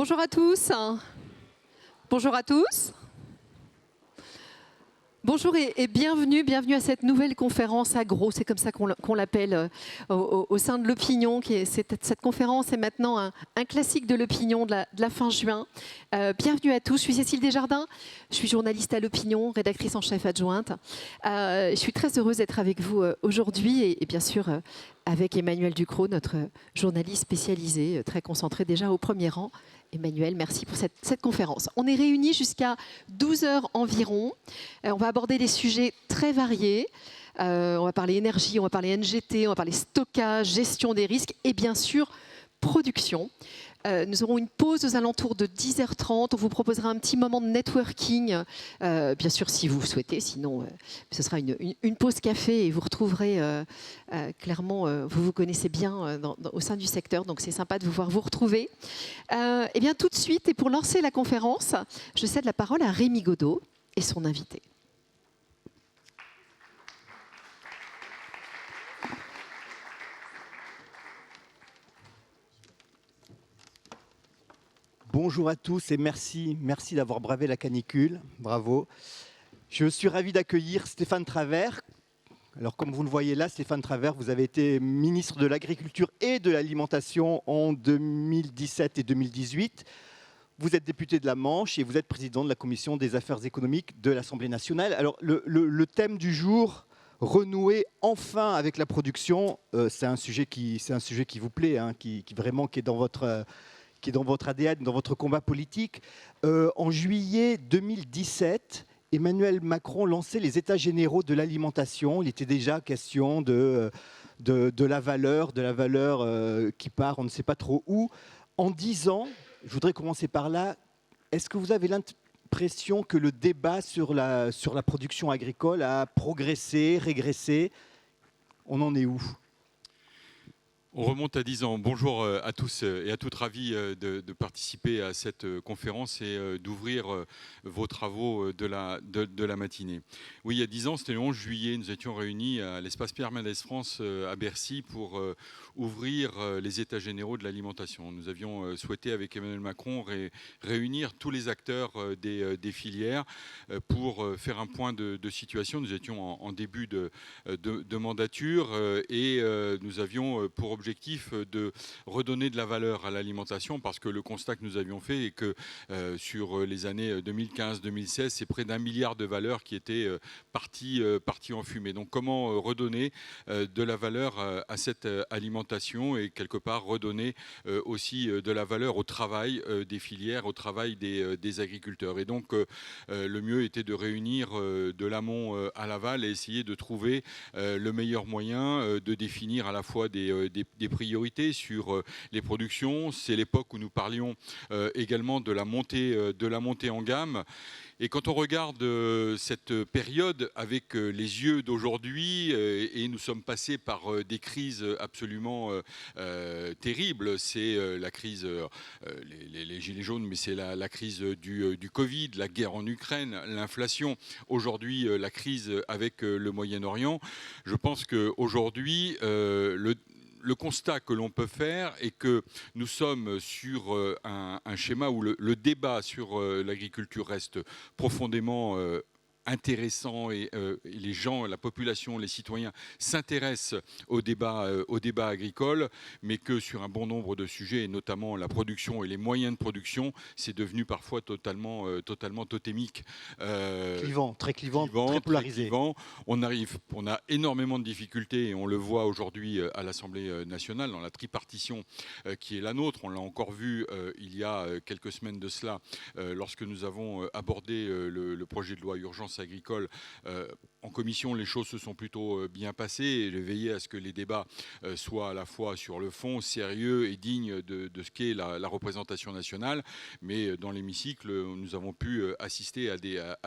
Bonjour à tous. Bonjour à tous. Bonjour et bienvenue à cette nouvelle conférence agro, c'est comme ça qu'on l'appelle au sein de l'Opinion. Cette conférence est maintenant un classique de l'Opinion de la fin juin. Bienvenue à tous, je suis Cécile Desjardins, je suis journaliste à l'Opinion, rédactrice en chef adjointe. Je suis très heureuse d'être avec vous aujourd'hui et bien sûr avec Emmanuel Ducrot, notre journaliste spécialisé, très concentré déjà au premier rang. Emmanuel, merci pour cette conférence. On est réunis jusqu'à 12 heures environ. On va aborder des sujets très variés. On va parler énergie, on va parler NGT, on va parler stockage, gestion des risques et bien sûr production. Nous aurons une pause aux alentours de 10h30. On vous proposera un petit moment de networking, bien sûr si vous souhaitez. Sinon, ce sera une pause café et vous retrouverez clairement, vous connaissez bien au sein du secteur. Donc c'est sympa de vous voir vous retrouver. Et bien tout de suite, et pour lancer la conférence, je cède la parole à Rémi Godot et son invité. Bonjour à tous et merci d'avoir bravé la canicule, bravo. Je suis ravi d'accueillir Stéphane Travert. Alors comme vous le voyez là, Stéphane Travert, vous avez été ministre de l'Agriculture et de l'Alimentation en 2017 et 2018. Vous êtes député de la Manche et vous êtes président de la Commission des Affaires économiques de l'Assemblée nationale. Alors le thème du jour, renouer enfin avec la production, c'est un sujet qui vous plaît, hein, qui est dans votre ADN, dans votre combat politique. En juillet 2017, Emmanuel Macron lançait les États généraux de l'alimentation. Il était déjà question de la valeur qui part, on ne sait pas trop où. En 10 ans, je voudrais commencer par là, est-ce que vous avez l'impression que le débat sur la production agricole a progressé, régressé? On en est où ? On remonte à 10 ans. Bonjour à tous et à toutes, ravis de participer à cette conférence et d'ouvrir vos travaux de la matinée. Oui, il y a 10 ans, c'était le 11 juillet, nous étions réunis à l'espace Pierre Mendès France à Bercy pour ouvrir les États généraux de l'alimentation. Nous avions souhaité avec Emmanuel Macron réunir tous les acteurs des filières pour faire un point de situation. Nous étions en début de mandature et nous avions pour objectif de redonner de la valeur à l'alimentation parce que le constat que nous avions fait est que sur les années 2015-2016, c'est près d'1 milliard de valeur qui était parti en fumée. Donc comment redonner de la valeur à cette alimentation et quelque part redonner aussi de la valeur au travail des filières, au travail des agriculteurs. Et donc le mieux était de réunir de l'amont à l'aval et essayer de trouver le meilleur moyen de définir à la fois des priorités sur les productions. C'est l'époque où nous parlions également de la montée en gamme. Et quand on regarde cette période avec les yeux d'aujourd'hui, et nous sommes passés par des crises absolument terribles, c'est la crise, les gilets jaunes, mais c'est la crise du Covid, la guerre en Ukraine, l'inflation, aujourd'hui la crise avec le Moyen-Orient. Je pense qu'aujourd'hui, le constat que l'on peut faire est que nous sommes sur un schéma où le débat sur l'agriculture reste profondément intéressant et les gens, la population, les citoyens s'intéressent au débat agricole, mais que sur un bon nombre de sujets, et notamment la production et les moyens de production, c'est devenu parfois totalement totémique. Très clivant, très polarisé. On a énormément de difficultés et on le voit aujourd'hui à l'Assemblée nationale dans la tripartition qui est la nôtre. On l'a encore vu il y a quelques semaines de cela lorsque nous avons abordé le projet de loi urgence agricole. En commission, les choses se sont plutôt bien passées et j'ai veillé à ce que les débats soient à la fois sur le fond, sérieux et dignes de ce qu'est la représentation nationale. Mais dans l'hémicycle, nous avons pu assister à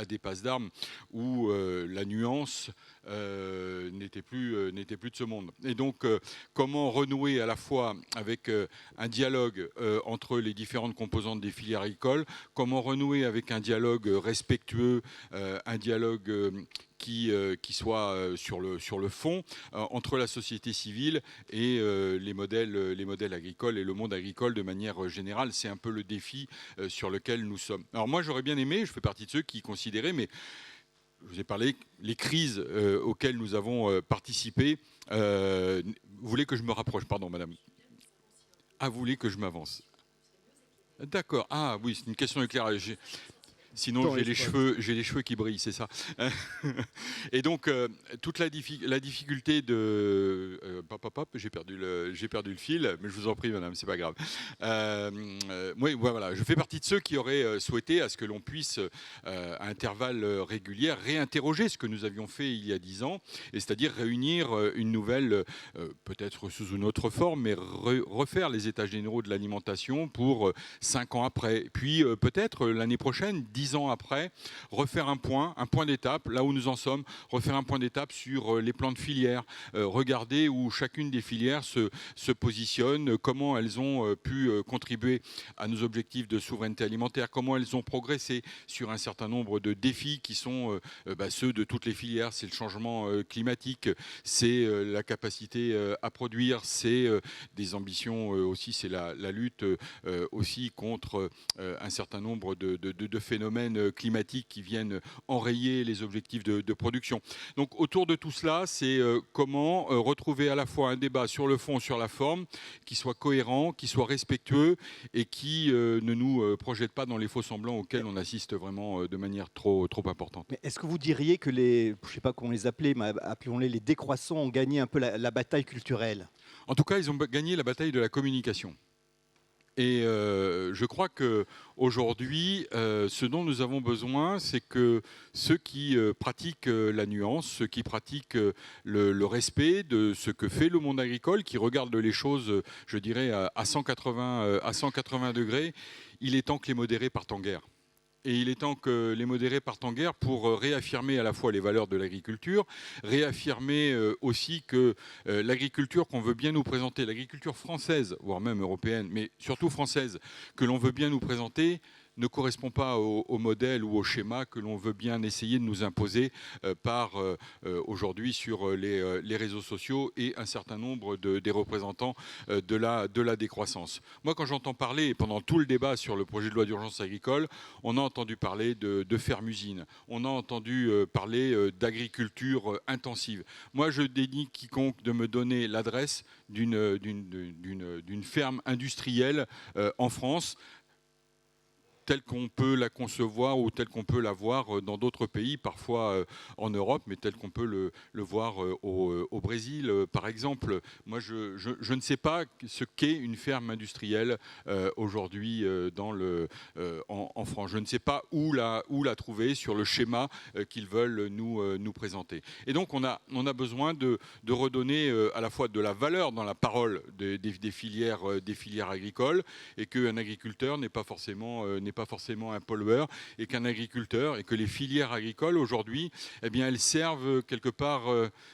des passes d'armes où la nuance n'était plus de ce monde. Et donc, comment renouer à la fois avec un dialogue entre les différentes composantes des filières agricoles, comment renouer avec un dialogue respectueux, un dialogue qui soit sur le fond entre la société civile et les modèles agricoles et le monde agricole de manière générale. C'est un peu le défi sur lequel nous sommes. Alors moi, j'aurais bien aimé, je fais partie de ceux qui considéraient, mais je vous ai parlé, les crises auxquelles nous avons participé. Vous voulez que je me rapproche? Pardon, madame. Ah, vous voulez que je m'avance? D'accord. Ah oui, c'est une question d'éclairage. Sinon, j'ai les cheveux qui brillent, c'est ça. Et donc, toute la difficulté de... j'ai perdu le fil, mais je vous en prie, madame, c'est pas grave. Oui, voilà, je fais partie de ceux qui auraient souhaité à ce que l'on puisse, à intervalles réguliers, réinterroger ce que nous avions fait il y a 10 ans, et c'est-à-dire réunir une nouvelle, peut-être sous une autre forme, mais refaire les états généraux de l'alimentation pour 5 ans après. Puis, peut-être l'année prochaine, 10 ans après, refaire un point d'étape, là où nous en sommes, refaire un point d'étape sur les plans de filière, regarder où chacune des filières se positionne, comment elles ont pu contribuer à nos objectifs de souveraineté alimentaire, comment elles ont progressé sur un certain nombre de défis qui sont ceux de toutes les filières. C'est le changement climatique, c'est la capacité à produire, c'est des ambitions aussi, c'est la lutte aussi contre un certain nombre de phénomènes climatiques qui viennent enrayer les objectifs de production. Donc autour de tout cela, c'est comment retrouver à la fois un débat sur le fond, sur la forme, qui soit cohérent, qui soit respectueux et qui ne nous projette pas dans les faux semblants auxquels on assiste vraiment de manière trop importante. Mais est-ce que vous diriez que je ne sais pas comment les appeler, mais appelons-les les décroissants, ont gagné un peu la bataille culturelle? En tout cas, ils ont gagné la bataille de la communication. Et je crois qu'aujourd'hui, ce dont nous avons besoin, c'est que ceux qui pratiquent la nuance, ceux qui pratiquent le respect de ce que fait le monde agricole, qui regardent les choses, je dirais, à 180 degrés, il est temps que les modérés partent en guerre. Et il est temps que les modérés partent en guerre pour réaffirmer à la fois les valeurs de l'agriculture, réaffirmer aussi que l'agriculture qu'on veut bien nous présenter, l'agriculture française, voire même européenne, mais surtout française, que l'on veut bien nous présenter, ne correspond pas au modèle ou au schéma que l'on veut bien essayer de nous imposer aujourd'hui sur les réseaux sociaux et un certain nombre des représentants de la décroissance. Moi, quand j'entends parler, pendant tout le débat sur le projet de loi d'urgence agricole, on a entendu parler de fermes-usines, on a entendu parler d'agriculture intensive. Moi, je dénie quiconque de me donner l'adresse d'une ferme industrielle en France, telle qu'on peut la concevoir ou telle qu'on peut la voir dans d'autres pays, parfois en Europe, mais telle qu'on peut le voir au Brésil, par exemple. Moi, je ne sais pas ce qu'est une ferme industrielle aujourd'hui en France. Je ne sais pas où la trouver sur le schéma qu'ils veulent nous présenter. Et donc, on a besoin de redonner à la fois de la valeur dans la parole des filières agricoles, et qu'un agriculteur n'est pas forcément un pollueur, et qu'un agriculteur et que les filières agricoles aujourd'hui, eh bien, elles servent quelque part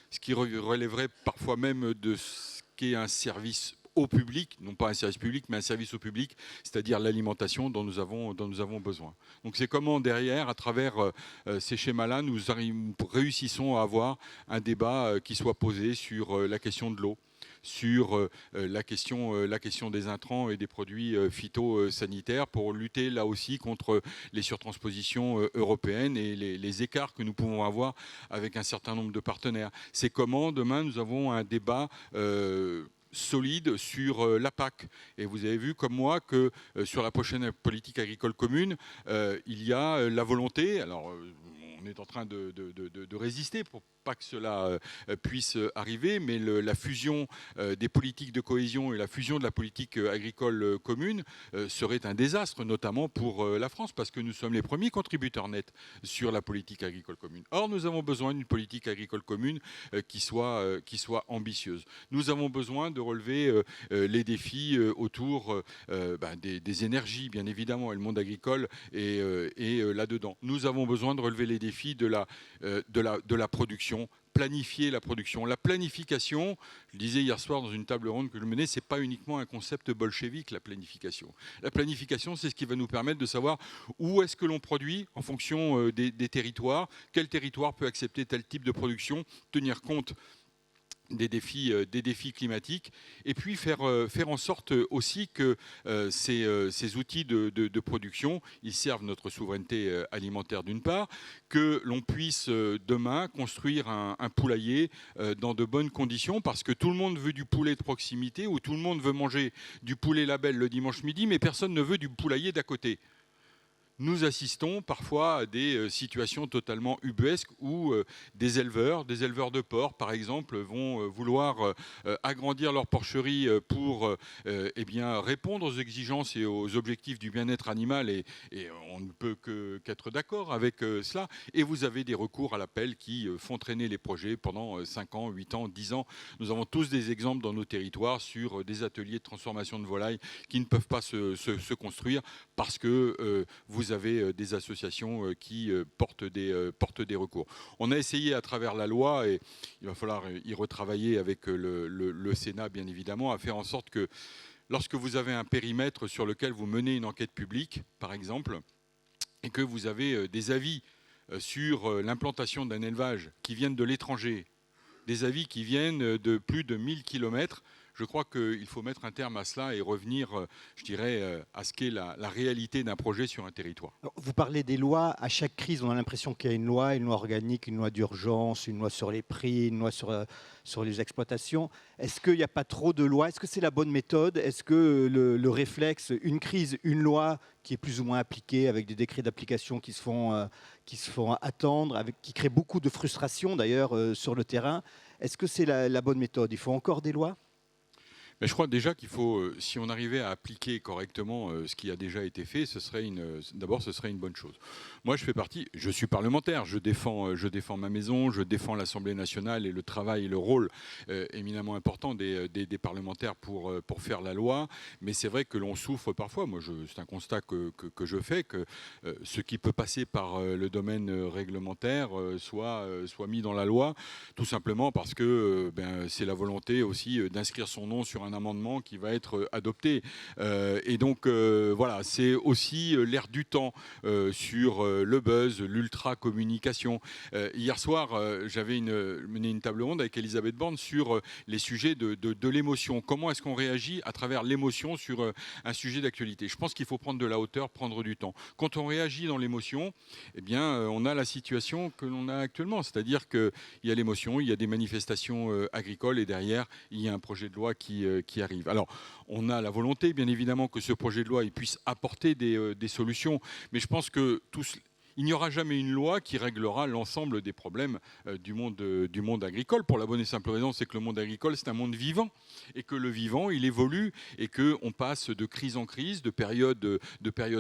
ce qui relèverait parfois même de ce qu'est un service au public, non pas un service public, mais un service au public, c'est-à-dire l'alimentation dont nous avons besoin. Donc c'est comment derrière, à travers ces schémas-là, nous réussissons à avoir un débat qui soit posé sur la question de l'eau, sur la question des intrants et des produits phytosanitaires, pour lutter là aussi contre les surtranspositions européennes et les écarts que nous pouvons avoir avec un certain nombre de partenaires. C'est comment demain nous avons un débat solide sur la PAC. Et vous avez vu comme moi que sur la prochaine politique agricole commune, il y a la volonté, alors on est en train de résister pour pas que cela puisse arriver, mais la fusion des politiques de cohésion et la fusion de la politique agricole commune serait un désastre, notamment pour la France, parce que nous sommes les premiers contributeurs nets sur la politique agricole commune. Or, nous avons besoin d'une politique agricole commune qui soit ambitieuse. Nous avons besoin de relever les défis autour des énergies, bien évidemment, et le monde agricole est là-dedans. Nous avons besoin de relever les défis de la production planifier la production. La planification, je le disais hier soir dans une table ronde que je menais, ce n'est pas uniquement un concept bolchevique, la planification. La planification, c'est ce qui va nous permettre de savoir où est-ce que l'on produit en fonction des territoires, quel territoire peut accepter tel type de production, tenir compte des défis climatiques, et puis faire en sorte aussi que ces outils de production, ils servent notre souveraineté alimentaire d'une part, que l'on puisse demain construire un poulailler dans de bonnes conditions, parce que tout le monde veut du poulet de proximité, ou tout le monde veut manger du poulet label le dimanche midi, mais personne ne veut du poulailler d'à côté. Nous assistons parfois à des situations totalement ubuesques où des éleveurs de porcs, par exemple, vont vouloir agrandir leur porcherie pour répondre aux exigences et aux objectifs du bien-être animal, et on ne peut qu'être d'accord avec cela. Et vous avez des recours à l'appel qui font traîner les projets pendant 5 ans, 8 ans, 10 ans. Nous avons tous des exemples dans nos territoires sur des ateliers de transformation de volailles qui ne peuvent pas se construire parce que vous avez des associations qui portent des recours. On a essayé à travers la loi, et il va falloir y retravailler avec le Sénat bien évidemment, à faire en sorte que lorsque vous avez un périmètre sur lequel vous menez une enquête publique, par exemple, et que vous avez des avis sur l'implantation d'un élevage qui viennent de l'étranger, des avis qui viennent de plus de 1000 km, je crois qu'il faut mettre un terme à cela et revenir, je dirais, à ce qu'est la réalité d'un projet sur un territoire. Vous parlez des lois. À chaque crise, on a l'impression qu'il y a une loi organique, une loi d'urgence, une loi sur les prix, une loi sur les exploitations. Est-ce qu'il n'y a pas trop de lois? Est-ce que c'est la bonne méthode? Est-ce que le réflexe, une crise, une loi qui est plus ou moins appliquée avec des décrets d'application qui se font attendre, qui créent beaucoup de frustration d'ailleurs sur le terrain, est-ce que c'est la bonne méthode? Il faut encore des lois? Mais je crois déjà qu'il faut, si on arrivait à appliquer correctement ce qui a déjà été fait, d'abord ce serait une bonne chose. Moi, je suis parlementaire, je défends ma maison, je défends l'Assemblée nationale et le travail et le rôle éminemment important des parlementaires pour faire la loi. Mais c'est vrai que l'on souffre parfois. Moi, c'est un constat que je fais, que ce qui peut passer par le domaine réglementaire soit mis dans la loi, tout simplement parce que c'est la volonté aussi d'inscrire son nom sur un amendement qui va être adopté. Et donc, voilà, c'est aussi l'air du temps sur le buzz, l'ultra-communication. Hier soir, j'avais mené une table ronde avec Elisabeth Borne sur les sujets de l'émotion. Comment est-ce qu'on réagit à travers l'émotion sur un sujet d'actualité? Je pense qu'il faut prendre de la hauteur, prendre du temps. Quand on réagit dans l'émotion, eh bien, on a la situation que l'on a actuellement. C'est-à-dire qu'il y a l'émotion, il y a des manifestations agricoles, et derrière, il y a un projet de loi qui arrive. Alors, on a la volonté, bien évidemment, que ce projet de loi il puisse apporter des solutions, mais je pense que il n'y aura jamais une loi qui réglera l'ensemble des problèmes du monde agricole. Pour la bonne et simple raison, c'est que le monde agricole, c'est un monde vivant, et que le vivant, il évolue, et qu'on passe de crise en crise, de périodes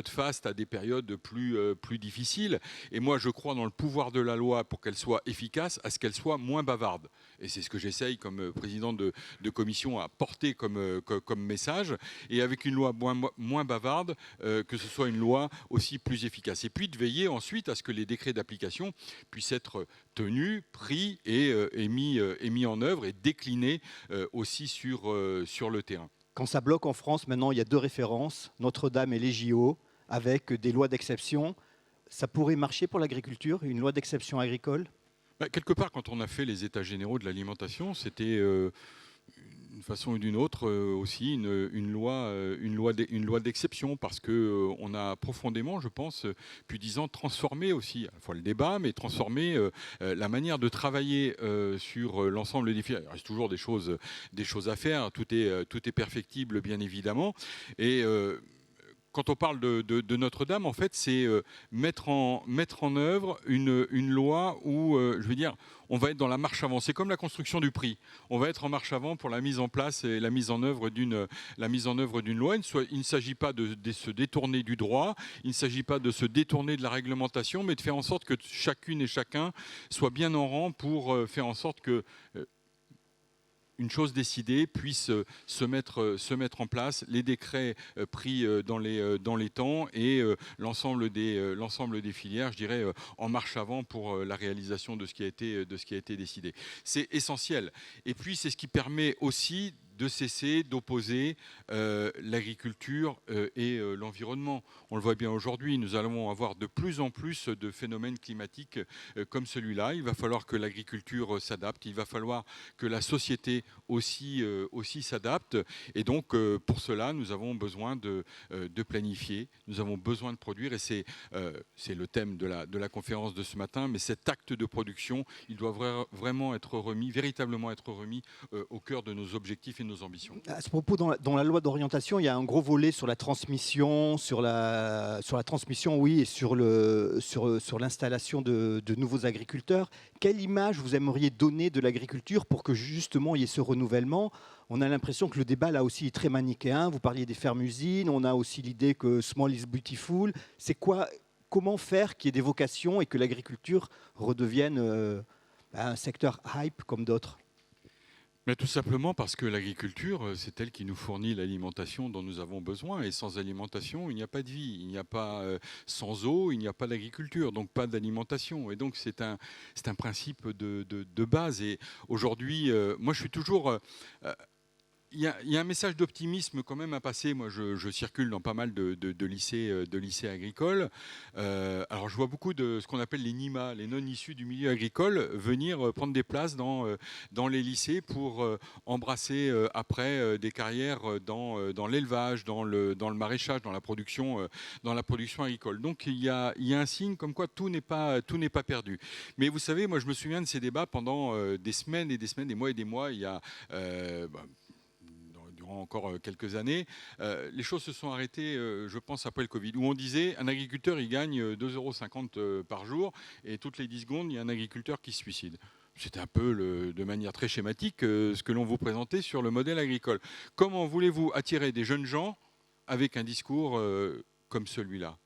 fastes à des périodes plus difficiles. Et moi, je crois dans le pouvoir de la loi pour qu'elle soit efficace, à ce qu'elle soit moins bavarde. Et c'est ce que j'essaye, comme président de commission, à porter comme message. Et avec une loi moins bavarde, que ce soit une loi aussi plus efficace. Et puis de veiller ensuite à ce que les décrets d'application puissent être tenus, pris et mis en œuvre et déclinés aussi sur le terrain. Quand ça bloque en France, maintenant, il y a 2 références, Notre-Dame et les JO, avec des lois d'exception. Ça pourrait marcher pour l'agriculture, une loi d'exception agricole? Quelque part, quand on a fait les états généraux de l'alimentation, c'était d'une façon ou d'une autre aussi une loi d'exception, parce qu'on a profondément, je pense, depuis 10 ans, transformé aussi, à la fois le débat, mais transformé la manière de travailler sur l'ensemble des défis. Il reste toujours des choses à faire, tout est perfectible, bien évidemment. Et quand on parle de Notre-Dame, en fait, c'est mettre en œuvre une loi où, je veux dire, on va être dans la marche avant. C'est comme la construction du prix. On va être en marche avant pour la mise en place et la mise en œuvre d'une loi. Il ne s'agit pas de se détourner du droit, il ne s'agit pas de se détourner de la réglementation, mais de faire en sorte que chacune et chacun soit bien en rang pour faire en sorte que une chose décidée puisse se mettre en place, les décrets pris dans les temps et l'ensemble des filières, je dirais, en marche avant pour la réalisation de ce qui a été décidé. C'est essentiel. Et puis, c'est ce qui permet aussi de cesser d'opposer l'agriculture et l'environnement. On le voit bien aujourd'hui, nous allons avoir de plus en plus de phénomènes climatiques comme celui-là. Il va falloir que l'agriculture s'adapte, il va falloir que la société aussi s'adapte. Et donc, pour cela, nous avons besoin de planifier, nous avons besoin de produire, et c'est le thème de la conférence de ce matin, mais cet acte de production, il doit vraiment être remis, véritablement être remis au cœur de nos objectifs et nos ambitions. À ce propos, dans la loi d'orientation, il y a un gros volet sur la transmission, oui, et sur l'installation de nouveaux agriculteurs. Quelle image vous aimeriez donner de l'agriculture pour que justement il y ait ce renouvellement? On a l'impression que le débat là aussi est très manichéen. Vous parliez des fermes-usines, on a aussi l'idée que small is beautiful. Comment faire qu'il y ait des vocations et que l'agriculture redevienne un secteur hype comme d'autres? Mais tout simplement parce que l'agriculture, c'est elle qui nous fournit l'alimentation dont nous avons besoin. Et sans alimentation, il n'y a pas de vie. Il n'y a pas, sans eau, il n'y a pas d'agriculture, donc pas d'alimentation. Et donc c'est un principe de base. Et aujourd'hui, moi je suis toujours... Il y a un message d'optimisme quand même à passer. Moi, je circule dans pas mal de lycées agricoles. Alors, je vois beaucoup de ce qu'on appelle les NIMA, les non-issus du milieu agricole, venir prendre des places dans les lycées pour embrasser après des carrières dans l'élevage, dans le maraîchage, dans la production agricole. Donc, il y a un signe comme quoi tout n'est pas perdu. Mais vous savez, moi, je me souviens de ces débats pendant des semaines et des semaines, des mois et des mois. Il y a durant encore quelques années, les choses se sont arrêtées, je pense, après le Covid, où on disait un agriculteur, il gagne 2,50 € par jour, et toutes les 10 secondes, il y a un agriculteur qui se suicide. C'était un peu, de manière très schématique, ce que l'on vous présentait sur le modèle agricole. Comment voulez-vous attirer des jeunes gens avec un discours comme celui-là ?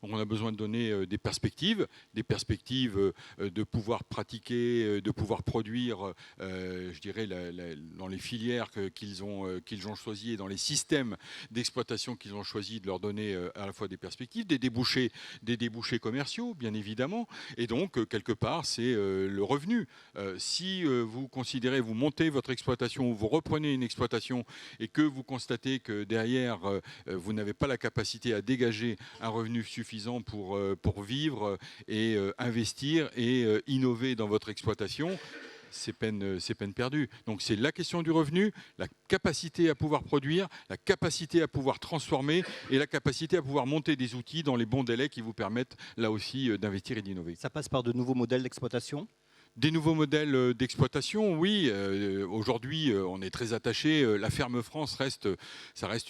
Donc on a besoin de donner des perspectives de pouvoir pratiquer, de pouvoir produire, je dirais, dans les filières qu'ils ont choisies et dans les systèmes d'exploitation qu'ils ont choisi, de leur donner à la fois des perspectives, des débouchés commerciaux, bien évidemment. Et donc, quelque part, c'est le revenu. Si vous considérez, vous montez votre exploitation ou vous reprenez une exploitation et que vous constatez que derrière, vous n'avez pas la capacité à dégager un revenu suffisant pour vivre et investir et innover dans votre exploitation, c'est peine perdue. Donc c'est la question du revenu, la capacité à pouvoir produire, la capacité à pouvoir transformer et la capacité à pouvoir monter des outils dans les bons délais qui vous permettent là aussi d'investir et d'innover. Ça passe par de nouveaux modèles d'exploitation ? Des nouveaux modèles d'exploitation, oui. Aujourd'hui, on est très attaché. La ferme France reste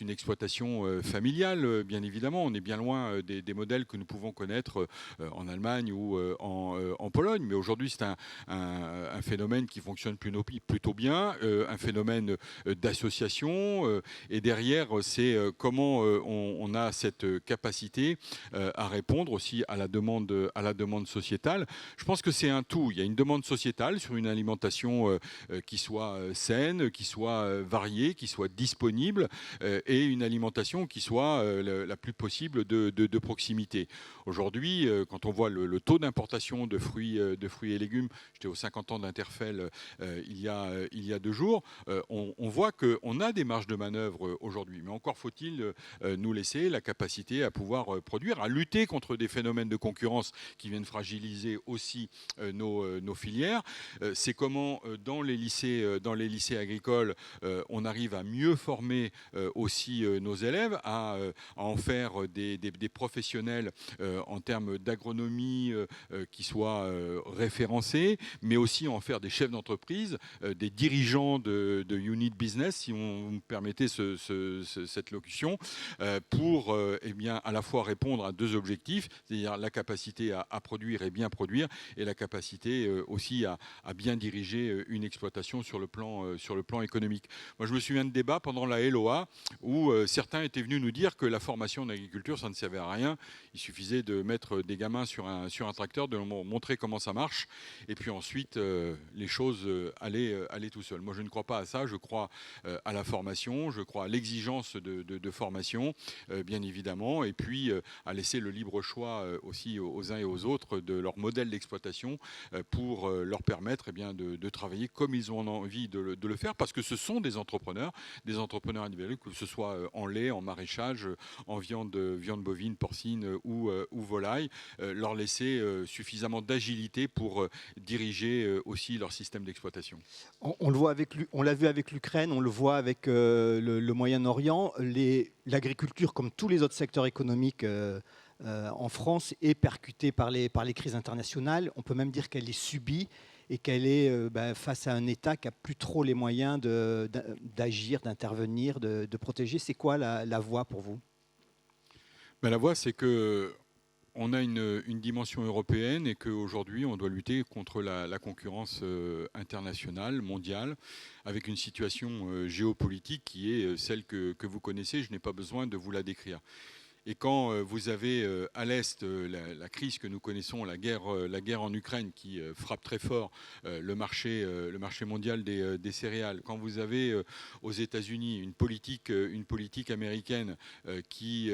une exploitation familiale, bien évidemment. On est bien loin des modèles que nous pouvons connaître en Allemagne ou en Pologne. Mais aujourd'hui, c'est un phénomène qui fonctionne plutôt bien, un phénomène d'association. Et derrière, c'est comment on a cette capacité à répondre aussi à la demande sociétale. Je pense que c'est un tout. Il y a une demande sociétale sur une alimentation qui soit saine, qui soit variée, qui soit disponible et une alimentation qui soit la plus possible de proximité. Aujourd'hui, quand on voit le taux d'importation de fruits et légumes, j'étais aux 50 ans d'Interfel il y a 2 jours, on voit qu'on a des marges de manœuvre aujourd'hui, mais encore faut-il nous laisser la capacité à pouvoir produire, à lutter contre des phénomènes de concurrence qui viennent fragiliser aussi nos filières. C'est comment dans les lycées agricoles, on arrive à mieux former aussi nos élèves, à en faire des professionnels en termes d'agronomie qui soient référencés, mais aussi à en faire des chefs d'entreprise, des dirigeants de unit business, si vous me permettez cette locution, pour eh bien, à la fois répondre à 2 objectifs, c'est-à-dire la capacité à produire et bien produire, et la capacité aussi à bien diriger une exploitation sur le plan économique. Moi, je me souviens de débats pendant la LOA où certains étaient venus nous dire que la formation en agriculture, ça ne servait à rien. Il suffisait de mettre des gamins sur un tracteur, de leur montrer comment ça marche, et puis ensuite, les choses allaient tout seul. Moi, je ne crois pas à ça. Je crois à la formation, je crois à l'exigence de formation, bien évidemment, et puis à laisser le libre choix aussi aux uns et aux autres de leur modèle d'exploitation pour leur permettre de travailler comme ils ont envie de le faire, parce que ce sont des entrepreneurs individuels, que ce soit en lait, en maraîchage, en viande bovine, porcine ou volaille, leur laisser suffisamment d'agilité pour diriger aussi leur système d'exploitation. On l'a vu avec l'Ukraine, on le voit avec le Moyen-Orient. L'agriculture, comme tous les autres secteurs économiques en France, est percutée par les crises internationales. On peut même dire qu'elle est subie et qu'elle est face à un État qui n'a plus trop les moyens d'agir, d'intervenir, de protéger. C'est quoi la voie pour vous ? La voie, c'est que on a une dimension européenne et qu'aujourd'hui, on doit lutter contre la concurrence internationale, mondiale, avec une situation géopolitique qui est celle que vous connaissez. Je n'ai pas besoin de vous la décrire. Et quand vous avez à l'Est la crise que nous connaissons, la guerre en Ukraine qui frappe très fort le marché mondial des céréales, quand vous avez aux États-Unis une politique américaine qui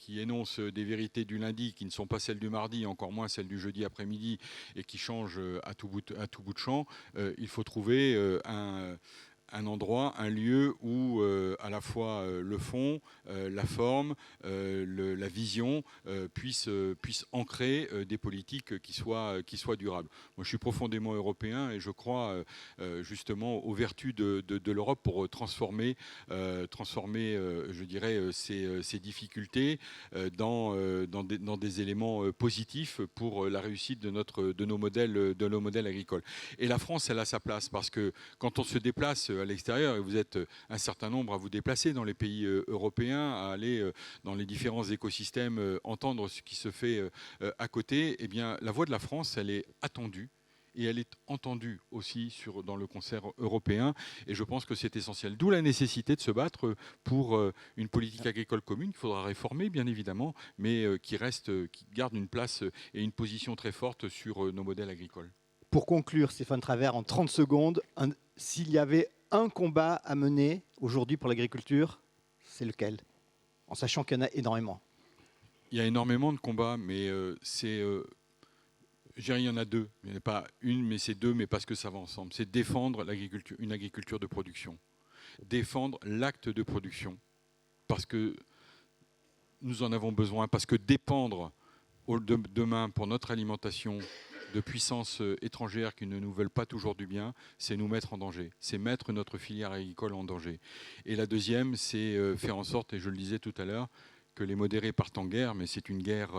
énonce des vérités du lundi qui ne sont pas celles du mardi, encore moins celles du jeudi après-midi, et qui changent à tout bout de champ, il faut trouver un endroit, un lieu où à la fois le fond, la forme, la vision puissent ancrer des politiques qui soient durables. Moi, je suis profondément européen et je crois justement aux vertus de l'Europe pour transformer je dirais, ces difficultés dans des éléments positifs pour la réussite de nos modèles agricoles. Et la France, elle a sa place, parce que quand on se déplace à l'extérieur, et vous êtes un certain nombre à vous déplacer dans les pays européens, à aller dans les différents écosystèmes, entendre ce qui se fait à côté, eh bien, la voix de la France, elle est attendue. Et elle est entendue aussi dans le concert européen. Et je pense que c'est essentiel. D'où la nécessité de se battre pour une politique agricole commune qu'il faudra réformer, bien évidemment, mais qui garde une place et une position très forte sur nos modèles agricoles. Pour conclure, Stéphane Travers, en 30 secondes, s'il y avait un combat à mener aujourd'hui pour l'agriculture, c'est lequel ? En sachant qu'il y en a énormément. Il y a énormément de combats, mais je dirais il y en a deux. Il n'y en a pas une, mais c'est deux, mais parce que ça va ensemble. C'est défendre une agriculture de production. Défendre l'acte de production. Parce que nous en avons besoin. Parce que dépendre demain pour notre alimentation de puissances étrangères qui ne nous veulent pas toujours du bien, c'est nous mettre en danger. C'est mettre notre filière agricole en danger. Et la deuxième, c'est faire en sorte, et je le disais tout à l'heure, que les modérés partent en guerre, mais c'est une guerre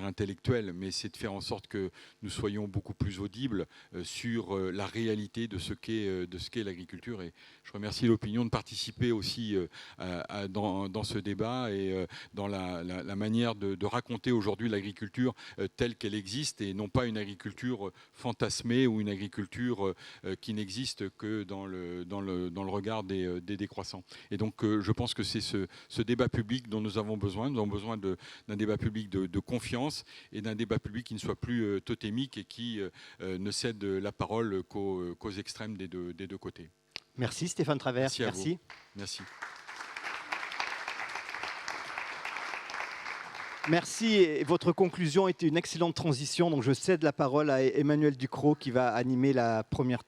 intellectuelle, mais c'est de faire en sorte que nous soyons beaucoup plus audibles sur la réalité de ce qu'est l'agriculture. Et je remercie l'opinion de participer aussi dans ce débat et dans la manière de raconter aujourd'hui l'agriculture telle qu'elle existe, et non pas une agriculture fantasmée ou une agriculture qui n'existe que dans le regard des décroissants. Et donc je pense que c'est ce débat public dont nous avons besoin. Nous avons besoin d'un débat public de confiance et d'un débat public qui ne soit plus totémique et qui ne cède la parole qu'aux extrêmes des deux côtés. Merci Stéphane Travers. Merci à vous. Merci. Merci. Et votre conclusion était une excellente transition. Donc je cède la parole à Emmanuel Ducrot qui va animer la première